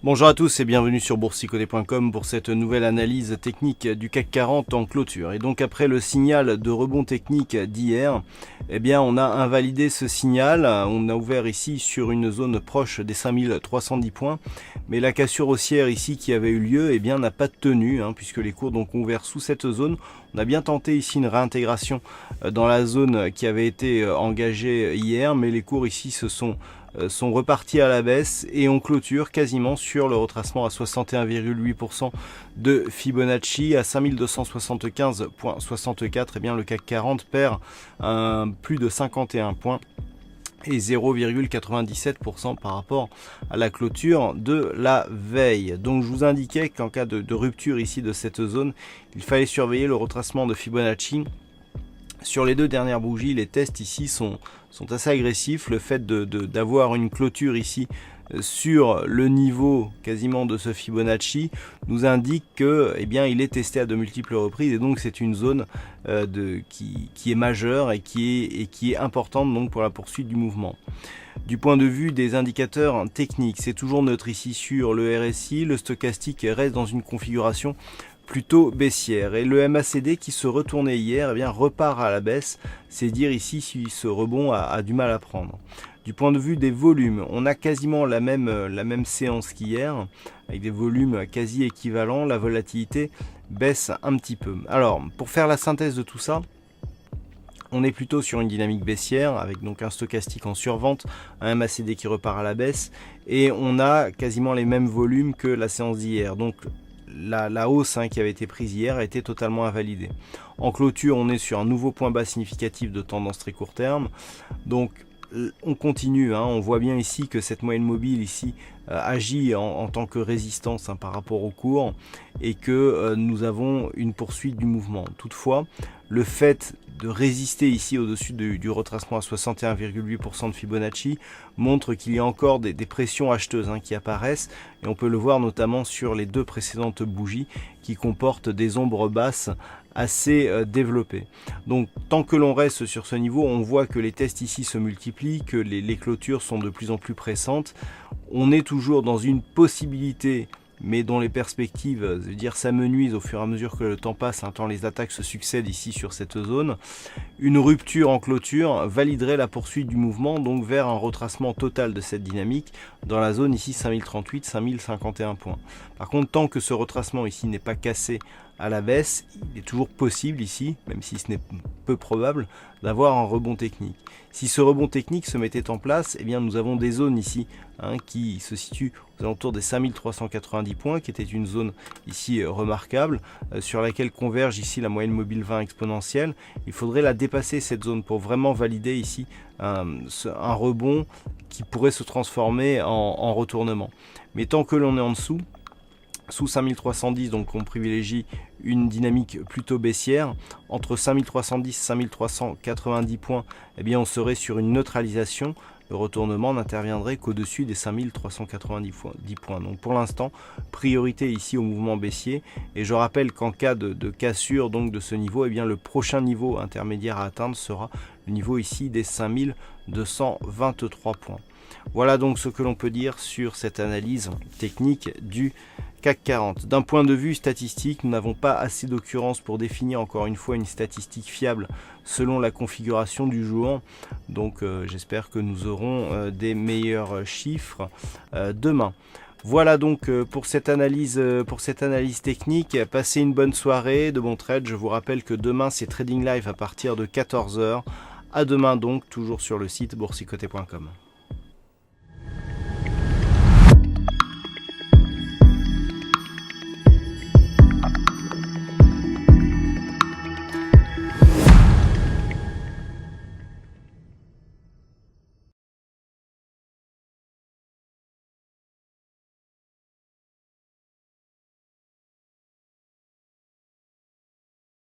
Bonjour à tous et bienvenue sur boursicoté.com pour cette nouvelle analyse technique du CAC 40 en clôture. Et donc après le signal de rebond technique d'hier, eh bien on a invalidé ce signal. On a ouvert ici sur une zone proche des 5310 points, mais la cassure haussière ici qui avait eu lieu, eh bien n'a pas tenu puisque les cours donc ont ouvert sous cette zone. On a bien tenté ici une réintégration dans la zone qui avait été engagée hier, mais les cours ici sont repartis à la baisse et on clôture quasiment sur le retracement à 61,8% de Fibonacci à 5275,64. Et bien le CAC 40 perd plus de 51 points et 0,97% par rapport à la clôture de la veille. Donc je vous indiquais qu'en cas de rupture ici de cette zone, il fallait surveiller le retracement de Fibonacci. Sur les deux dernières bougies, les tests ici sont assez agressifs. Le fait d'avoir une clôture ici sur le niveau quasiment de ce Fibonacci nous indique que il est testé à de multiples reprises et donc c'est une zone qui est majeure et qui est importante donc pour la poursuite du mouvement. Du point de vue des indicateurs techniques, c'est toujours neutre ici sur le RSI. Le stochastique reste dans une configuration plutôt baissière et le MACD qui se retournait hier repart à la baisse. C'est dire ici si ce rebond a du mal à prendre. Du point de vue des volumes, on a quasiment la même séance qu'hier avec des volumes quasi équivalents. La volatilité baisse un petit peu. Alors pour faire la synthèse de tout ça, on est plutôt sur une dynamique baissière avec donc un stochastique en survente, un MACD qui repart à la baisse et on a quasiment les mêmes volumes que la séance d'hier. Donc la hausse qui avait été prise hier a été totalement invalidée. En clôture, on est sur un nouveau point bas significatif de tendance très court terme. Donc on continue, on voit bien ici que cette moyenne mobile ici agit en tant que résistance par rapport au cours et que nous avons une poursuite du mouvement. Toutefois, le fait de résister ici au-dessus du retracement à 61,8% de Fibonacci montre qu'il y a encore des pressions acheteuses qui apparaissent et on peut le voir notamment sur les deux précédentes bougies qui comportent des ombres basses assez développées. Donc tant que l'on reste sur ce niveau, on voit que les tests ici se multiplient, que les clôtures sont de plus en plus pressantes. On est toujours dans une possibilité mais dont les perspectives s'amenuisent au fur et à mesure que le temps passe, tant les attaques se succèdent ici sur cette zone. Une rupture en clôture validerait la poursuite du mouvement donc vers un retracement total de cette dynamique dans la zone ici 5038-5051 points. Par contre, tant que ce retracement ici n'est pas cassé à la baisse, il est toujours possible ici, même si ce n'est peu probable, d'avoir un rebond technique. Si ce rebond technique se mettait en place, nous avons des zones ici qui se situent aux alentours des 5390 points, qui était une zone ici remarquable, sur laquelle converge ici la moyenne mobile 20 exponentielle. Il faudrait la dépasser cette zone pour vraiment valider ici un rebond qui pourrait se transformer en retournement. Mais tant que l'on est en dessous, sous 5310, donc on privilégie une dynamique plutôt baissière. Entre 5310 et 5390 points, on serait sur une neutralisation. Le retournement n'interviendrait qu'au-dessus des 5390 points. Donc pour l'instant, priorité ici au mouvement baissier. Et je rappelle qu'en cas de cassure donc de ce niveau, le prochain niveau intermédiaire à atteindre sera le niveau ici des 5223 points. Voilà donc ce que l'on peut dire sur cette analyse technique du CAC 40. D'un point de vue statistique, nous n'avons pas assez d'occurrences pour définir encore une fois une statistique fiable selon la configuration du jour. Donc j'espère que nous aurons des meilleurs chiffres demain. Voilà donc pour cette analyse technique. Passez une bonne soirée, de bons trades. Je vous rappelle que demain c'est Trading Live à partir de 14 h. À demain donc, toujours sur le site boursicoté.com.